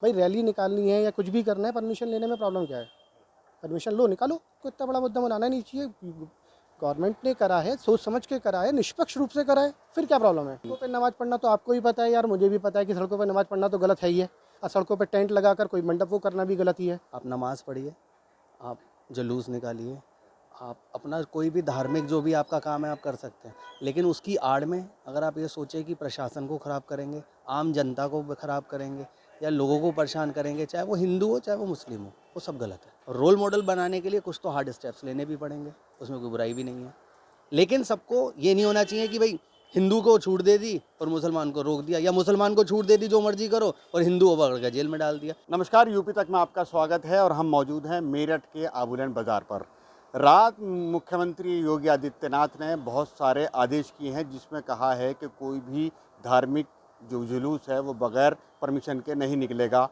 भाई रैली निकालनी है या कुछ भी करना है, परमिशन लेने में प्रॉब्लम क्या है? परमिशन लो, निकालो। कोई इतना बड़ा मुद्दा बनाना नहीं चाहिए। गवर्नमेंट ने करा है, सोच समझ के करा है, निष्पक्ष रूप से करा है, फिर क्या प्रॉब्लम है? सड़कों पे नमाज़ पढ़ना तो आपको ही पता है यार, मुझे भी पता है कि सड़कों पे नमाज़ पढ़ना तो गलत है ही है, और सड़कों पे टेंट लगाकर कोई मंडप वो करना भी गलत ही है। आप नमाज़ पढ़िए, आप जुलूस निकालिए, आप अपना कोई भी धार्मिक जो भी आपका काम है आप कर सकते हैं, लेकिन उसकी आड़ में अगर आप ये सोचें कि प्रशासन को ख़राब करेंगे, आम जनता को भी ख़राब करेंगे या लोगों को परेशान करेंगे, चाहे वो हिंदू हो चाहे वो मुस्लिम हो, वो सब गलत है। रोल मॉडल बनाने के लिए कुछ तो हार्ड स्टेप्स लेने भी पड़ेंगे, उसमें कोई बुराई भी नहीं है, लेकिन सबको ये नहीं होना चाहिए कि भाई हिंदू को छूट दे दी और मुसलमान को रोक दिया, या मुसलमान को छूट दे दी जो मर्जी करो और हिंदू को पकड़ कर जेल में डाल दिया। नमस्कार, यूपी तक में आपका स्वागत है और हम मौजूद हैं मेरठ के आबूलेन बाज़ार पर। रात मुख्यमंत्री योगी आदित्यनाथ ने बहुत सारे आदेश किए हैं, जिसमें कहा है कि कोई भी धार्मिक जो जुलूस है वो बगैर परमिशन के नहीं निकलेगा,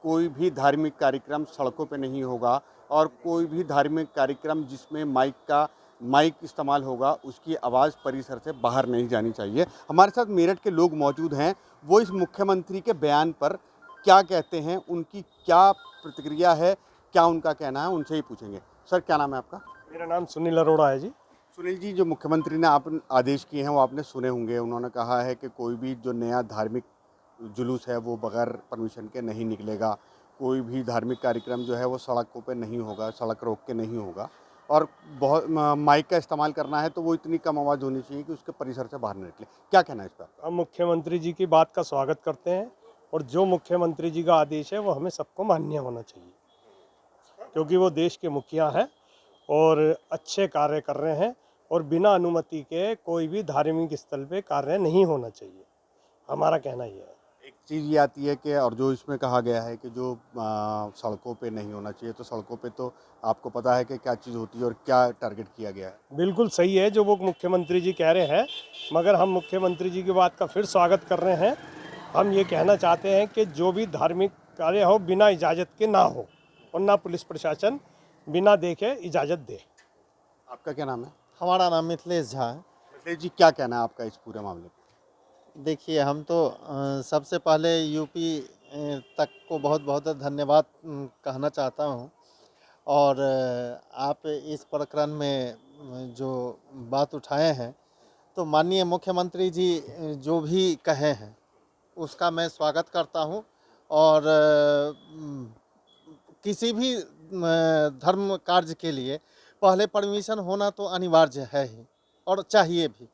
कोई भी धार्मिक कार्यक्रम सड़कों पे नहीं होगा और कोई भी धार्मिक कार्यक्रम जिसमें माइक इस्तेमाल होगा उसकी आवाज़ परिसर से बाहर नहीं जानी चाहिए। हमारे साथ मेरठ के लोग मौजूद हैं, वो इस मुख्यमंत्री के बयान पर क्या कहते हैं, उनकी क्या प्रतिक्रिया है, क्या उनका कहना है, उनसे ही पूछेंगे। सर, क्या नाम है आपका? मेरा नाम सुनील अरोड़ा है जी। सुनील जी, जो मुख्यमंत्री ने आप आदेश किए हैं वो आपने सुने होंगे। उन्होंने कहा है कि कोई भी जो नया धार्मिक जुलूस है वो बगैर परमिशन के नहीं निकलेगा, कोई भी धार्मिक कार्यक्रम जो है वो सड़कों पे नहीं होगा, सड़क रोक के नहीं होगा, और बहुत माइक का इस्तेमाल करना है तो वो इतनी कम आवाज़ होनी चाहिए कि उसके परिसर से बाहर न निकले। क्या कहना है इस पर? हम मुख्यमंत्री जी की बात का स्वागत करते हैं और जो मुख्यमंत्री जी का आदेश है वो हमें सबको मान्य होना चाहिए, क्योंकि वो देश के मुखिया हैं और अच्छे कार्य कर रहे हैं और बिना अनुमति के कोई भी धार्मिक स्थल पे कार्य नहीं होना चाहिए, हमारा कहना ये है। एक चीज़ ये आती है कि, और जो इसमें कहा गया है कि जो सड़कों पे नहीं होना चाहिए, तो सड़कों पे तो आपको पता है कि क्या चीज़ होती है और क्या टारगेट किया गया है। बिल्कुल सही है जो वो मुख्यमंत्री जी कह रहे हैं, मगर हम मुख्यमंत्री जी की बात का फिर स्वागत कर रहे हैं। हम ये कहना चाहते हैं कि जो भी धार्मिक कार्य हो बिना इजाज़त के ना हो और ना पुलिस प्रशासन बिना देखे इजाज़त दे। आपका क्या नाम है? हमारा नाम मिथिलेश झा है। मिथिलेश जी, क्या कहना है आपका इस पूरे मामले पर? देखिए, हम तो सबसे पहले यूपी तक को बहुत बहुत धन्यवाद कहना चाहता हूँ। और आप इस प्रकरण में जो बात उठाए हैं, तो माननीय मुख्यमंत्री जी जो भी कहे हैं उसका मैं स्वागत करता हूँ। और किसी भी धर्म कार्य के लिए पहले परमिशन होना तो अनिवार्य है ही और चाहिए भी,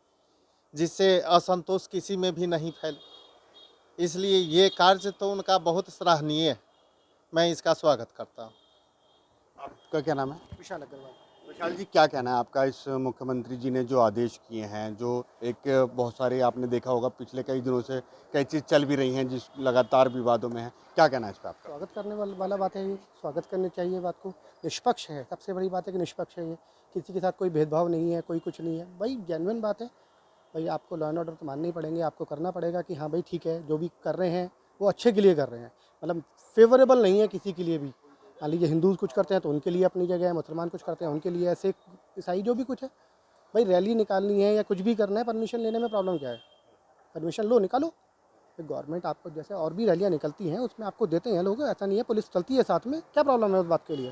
जिससे असंतोष किसी में भी नहीं फैले। इसलिए ये कार्य तो उनका बहुत सराहनीय है, मैं इसका स्वागत करता हूँ। आपका क्या नाम है? विशाल अग्रवाल। विशाल जी, क्या कहना है आपका इस मुख्यमंत्री जी ने जो आदेश किए हैं, जो एक बहुत सारे आपने देखा होगा पिछले कई दिनों से कई चीज़ चल भी रही हैं जिस लगातार विवादों में है, क्या कहना है इस पर आपका? स्वागत करने वाला बात है ये, स्वागत करनी चाहिए बात को। निष्पक्ष है, सबसे बड़ी बात है कि निष्पक्ष है ये, किसी के साथ कोई भेदभाव नहीं है, कोई कुछ नहीं है भाई, जेन्युइन बात है। भाई आपको लॉ एंड ऑर्डर तो मानने ही पड़ेंगे, आपको करना पड़ेगा कि हाँ भाई ठीक है, जो भी कर रहे हैं वो अच्छे के लिए कर रहे हैं, मतलब फेवरेबल नहीं है किसी के लिए भी। मान लीजिए हिंदू कुछ करते हैं तो उनके लिए अपनी जगह है, मुसलमान कुछ करते हैं उनके लिए, ऐसे ईसाई जो भी कुछ है। भाई रैली निकालनी है या कुछ भी करना है, परमिशन लेने में प्रॉब्लम क्या है? परमिशन लो, निकालो। गवर्नमेंट आपको, जैसे और भी रैलियाँ निकलती हैं उसमें आपको देते हैं लोग, ऐसा नहीं है, पुलिस चलती है साथ में, क्या प्रॉब्लम है उस बात के लिए?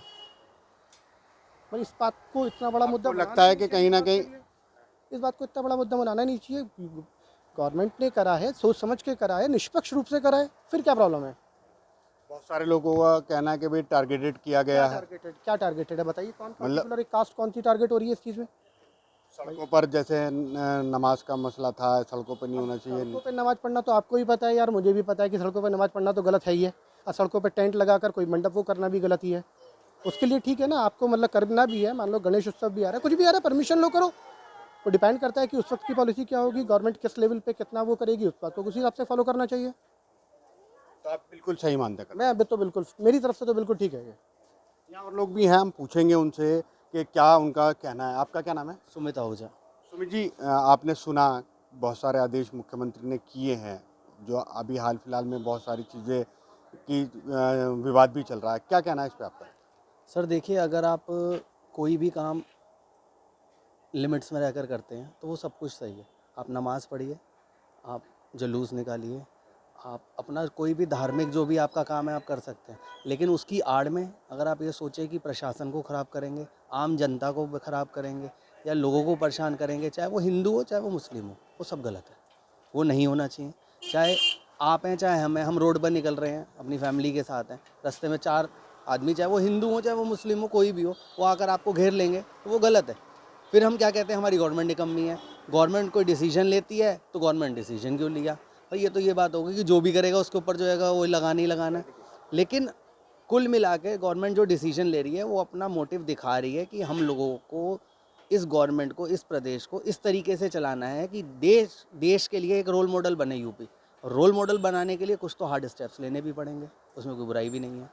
भाई इस बात को इतना बड़ा मुद्दा आपको लगता है कि कहीं ना कहीं इस बात को इतना बड़ा मुद्दा बनाना नहीं चाहिए। गवर्नमेंट ने करा है, सोच समझ के करा है, निष्पक्ष रूप से करा है, फिर क्या प्रॉब्लम है? बहुत सारे लोगों का कहना है कि भाई टारगेटेड किया गया है, क्या टारगेटेड है बताइए? कौन पर्टिकुलर एक कास्ट कौन सी टारगेट हो रही है इस चीज़ में? सड़कों पर जैसे नमाज का मसला था, सड़कों पर नहीं होना चाहिए। सड़कों पे नमाज पढ़ना तो आपको ही पता है यार, मुझे भी पता है कि सड़कों पे नमाज पढ़ना तो गलत है ही है, और सड़कों पे टेंट लगाकर कोई मंडप वो करना भी गलत ही है। उसके लिए ठीक है ना, आपको मतलब करना भी है, मान लो गणेश उत्सव भी आ रहा है, कुछ भी आ रहा है, परमिशन लो, करो। वो डिपेंड करता है कि उस वक्त की पॉलिसी क्या होगी, गवर्नमेंट किस लेवल पे कितना वो करेगी, उस बात को उसी हिसाब से फॉलो करना चाहिए। तो आप बिल्कुल सही मानते हैं? मैं अभी तो बिल्कुल, मेरी तरफ से तो बिल्कुल ठीक है ये। यहाँ और लोग भी हैं, हम पूछेंगे उनसे कि क्या उनका कहना है। आपका क्या नाम है? सुमित आहूजा। सुमित जी, आपने सुना बहुत सारे आदेश मुख्यमंत्री ने किए हैं, जो अभी हाल फिलहाल में बहुत सारी चीज़ें की विवाद भी चल रहा है, क्या कहना है इस पर आपका? सर देखिए, अगर आप कोई भी काम लिमिट्स में रहकर करते हैं तो वो सब कुछ सही है। आप नमाज़ पढ़िए, आप जुलूस निकालिए, आप अपना कोई भी धार्मिक जो भी आपका काम है आप कर सकते हैं, लेकिन उसकी आड़ में अगर आप ये सोचें कि प्रशासन को ख़राब करेंगे, आम जनता को भी ख़राब करेंगे या लोगों को परेशान करेंगे, चाहे वो हिंदू हो चाहे वो मुस्लिम हो, वो सब गलत है। वो नहीं होना चाहिए। चाहे आप हैं चाहे हम रोड पर निकल रहे हैं अपनी फैमिली के साथ हैं, रास्ते में 4 आदमी, चाहे वो हिंदू हो चाहे वो मुस्लिम हो, कोई भी हो, वो आकर आपको घेर लेंगे तो वो गलत है। फिर हम क्या कहते हैं, हमारी गवर्नमेंट निकम्मी है। गवर्नमेंट कोई डिसीजन लेती है तो गवर्नमेंट डिसीजन क्यों लिया भाई, ये तो ये बात होगी कि जो भी करेगा उसके ऊपर जो है वो लगाना ही लगाना है। लेकिन कुल मिला के गवर्नमेंट जो डिसीजन ले रही है वो अपना मोटिव दिखा रही है कि हम लोगों को, इस गवर्नमेंट को, इस प्रदेश को इस तरीके से चलाना है कि देश के लिए एक रोल मॉडल बने यूपी। रोल मॉडल बनाने के लिए कुछ तो हार्ड स्टेप्स लेने भी पड़ेंगे, उसमें कोई बुराई भी नहीं है।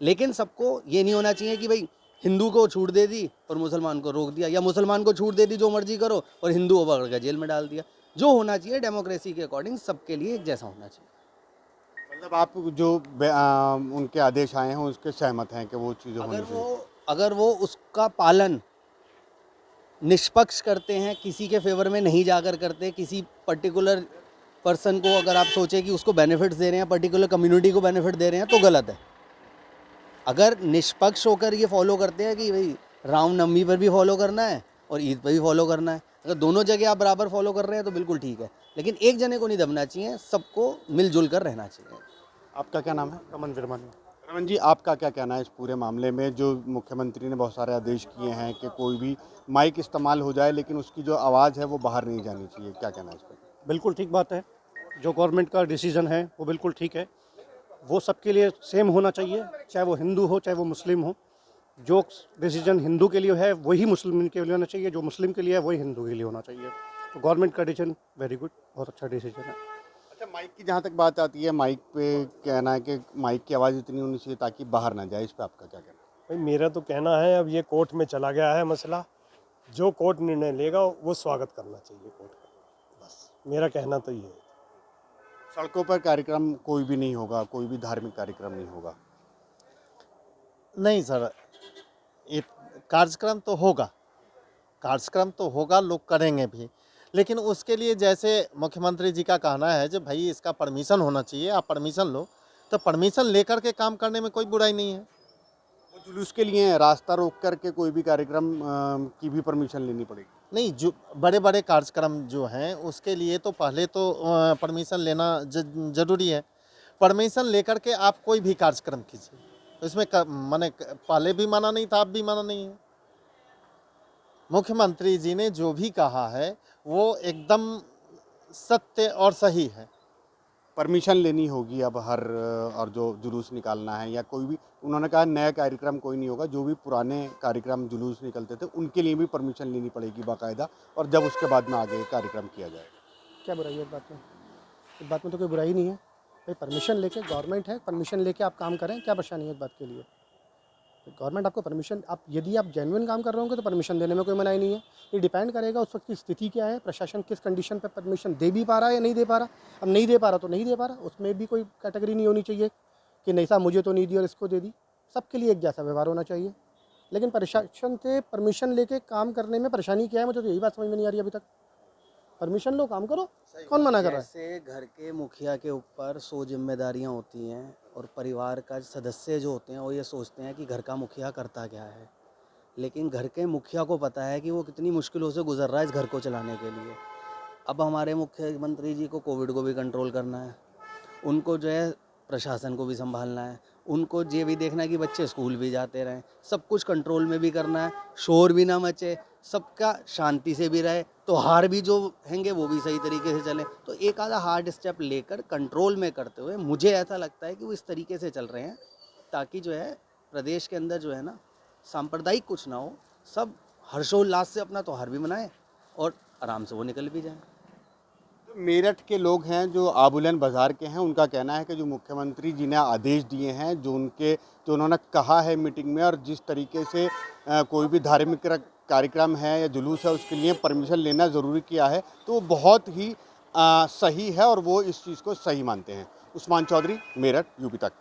लेकिन सबको ये नहीं होना चाहिए कि भाई हिंदू को छूट दे दी और मुसलमान को रोक दिया, या मुसलमान को छूट दे दी जो मर्जी करो और हिंदू को पकड़ कर जेल में डाल दिया। जो होना चाहिए डेमोक्रेसी के अकॉर्डिंग सबके लिए एक जैसा होना चाहिए। मतलब आप जो उनके आदेश आए हैं उसके सहमत हैं कि वो चीज़ें होनी चाहिए? अगर वो उसका पालन निष्पक्ष करते हैं, किसी के फेवर में नहीं जाकर करते, किसी पर्टिकुलर पर्सन को अगर आप सोचें कि उसको बेनिफिट्स दे रहे हैं, पर्टिकुलर कम्युनिटी को बेनिफिट दे रहे हैं, तो गलत है। अगर निष्पक्ष होकर ये फॉलो करते हैं कि भाई रामनवमी पर भी फॉलो करना है और ईद पर भी फॉलो करना है, अगर दोनों जगह आप बराबर फॉलो कर रहे हैं तो बिल्कुल ठीक है। लेकिन एक जने को नहीं दबना चाहिए, सबको मिलजुल कर रहना चाहिए। आपका क्या नाम है? रमन विरमानी। रमन जी, आपका क्या कहना है इस पूरे मामले में? जो मुख्यमंत्री ने बहुत सारे आदेश किए हैं कि कोई भी माइक इस्तेमाल हो जाए लेकिन उसकी जो आवाज़ है वो बाहर नहीं जानी चाहिए, क्या कहना है इस पर? बिल्कुल ठीक बात है। जो गवर्नमेंट का डिसीज़न है वो बिल्कुल ठीक है। वो सबके लिए सेम होना चाहिए, चाहे वो हिंदू हो चाहे वो मुस्लिम हो। जो डिसीजन हिंदू के लिए है वही मुस्लिम के लिए होना चाहिए, जो मुस्लिम के लिए है वही हिंदू के लिए होना चाहिए। तो गवर्नमेंट का डिसीजन वेरी गुड, बहुत अच्छा डिसीजन है। अच्छा, माइक की जहाँ तक बात आती है, माइक पे कहना है कि माइक की आवाज़ इतनी होनी चाहिए ताकि बाहर ना जाए, इस पर आपका क्या कहना है? भाई मेरा तो कहना है, अब ये कोर्ट में चला गया है मसला, जो कोर्ट निर्णय लेगा वो स्वागत करना चाहिए कोर्ट का, बस मेरा कहना तो ये है। सड़कों पर कार्यक्रम कोई भी नहीं होगा, कोई भी धार्मिक कार्यक्रम नहीं होगा? नहीं सर, ये कार्यक्रम तो होगा, कार्यक्रम तो होगा, लोग करेंगे भी, लेकिन उसके लिए जैसे मुख्यमंत्री जी का कहना है जो भाई इसका परमिशन होना चाहिए, आप परमिशन लो, तो परमिशन लेकर के काम करने में कोई बुराई नहीं है। वो जुलूस के लिए रास्ता रोक करके कोई भी कार्यक्रम की भी परमिशन लेनी पड़ेगी? नहीं, जो बड़े बड़े कार्यक्रम जो हैं उसके लिए तो पहले तो परमिशन लेना जरूरी है। परमिशन लेकर के आप कोई भी कार्यक्रम कीजिए, इसमें माने पहले भी माना नहीं था, अब भी माना नहीं है। मुख्यमंत्री जी ने जो भी कहा है वो एकदम सत्य और सही है। परमिशन लेनी होगी अब हर, और जो जुलूस निकालना है या कोई भी, उन्होंने कहा नया कार्यक्रम कोई नहीं होगा, जो भी पुराने कार्यक्रम जुलूस निकलते थे उनके लिए भी परमिशन लेनी पड़ेगी बाकायदा, और जब उसके बाद में आगे कार्यक्रम किया जाएगा। क्या बुराई है इस बात में? इस बात में तो कोई बुराई नहीं है भाई। परमिशन लेके, गवर्नमेंट है, परमिशन लेके आप काम करें, क्या परेशानी है इस बात के लिए? गवर्नमेंट आपको परमिशन, आप यदि आप जेन्युइन काम कर रहे होंगे तो परमिशन देने में कोई मनाही नहीं है। ये डिपेंड करेगा उस वक्त की स्थिति क्या है, प्रशासन किस कंडीशन पे परमिशन दे भी पा रहा है या नहीं दे पा रहा। अब नहीं दे पा रहा तो नहीं दे पा रहा, उसमें भी कोई कैटेगरी नहीं होनी चाहिए कि नहीं साहब मुझे तो नहीं दी और इसको दे दी। सबके लिए एक जैसा व्यवहार होना चाहिए। लेकिन प्रशासन से परमिशन लेके काम करने में परेशानी क्या है, मुझे तो यही बात समझ में नहीं आ रही अभी तक। परमिशन लो, काम करो, कौन मना कर रहा है? जैसे घर के मुखिया के ऊपर 100 जिम्मेदारियां होती हैं और परिवार का सदस्य जो होते हैं वो ये सोचते हैं कि घर का मुखिया करता क्या है, लेकिन घर के मुखिया को पता है कि वो कितनी मुश्किलों से गुजर रहा है इस घर को चलाने के लिए। अब हमारे मुख्यमंत्री जी को कोविड को भी कंट्रोल करना है, उनको जो है प्रशासन को भी संभालना है, उनको ये भी देखना है कि बच्चे स्कूल भी जाते रहें, सब कुछ कंट्रोल में भी करना है, शोर भी ना मचे, सबका शांति से भी रहे, त्योहार भी जो हैंगे वो भी सही तरीके से चले। तो एक आधा हार्ड स्टेप लेकर कंट्रोल में करते हुए मुझे ऐसा लगता है कि वो इस तरीके से चल रहे हैं ताकि जो है प्रदेश के अंदर जो है ना सांप्रदायिक कुछ ना हो, सब हर्षोल्लास से अपना त्योहार भी मनाएं और आराम से वो निकल भी जाएं। मेरठ के लोग हैं जो आबुलन बाज़ार के हैं, उनका कहना है कि जो मुख्यमंत्री जी ने आदेश दिए हैं, जो उन्होंने कहा है मीटिंग में, और जिस तरीके से कोई भी धार्मिक कार्यक्रम है या जुलूस है उसके लिए परमिशन लेना ज़रूरी किया है, तो वो बहुत ही सही है और वो इस चीज़ को सही मानते हैं। उस्मान चौधरी, मेरठ, यूपी तक।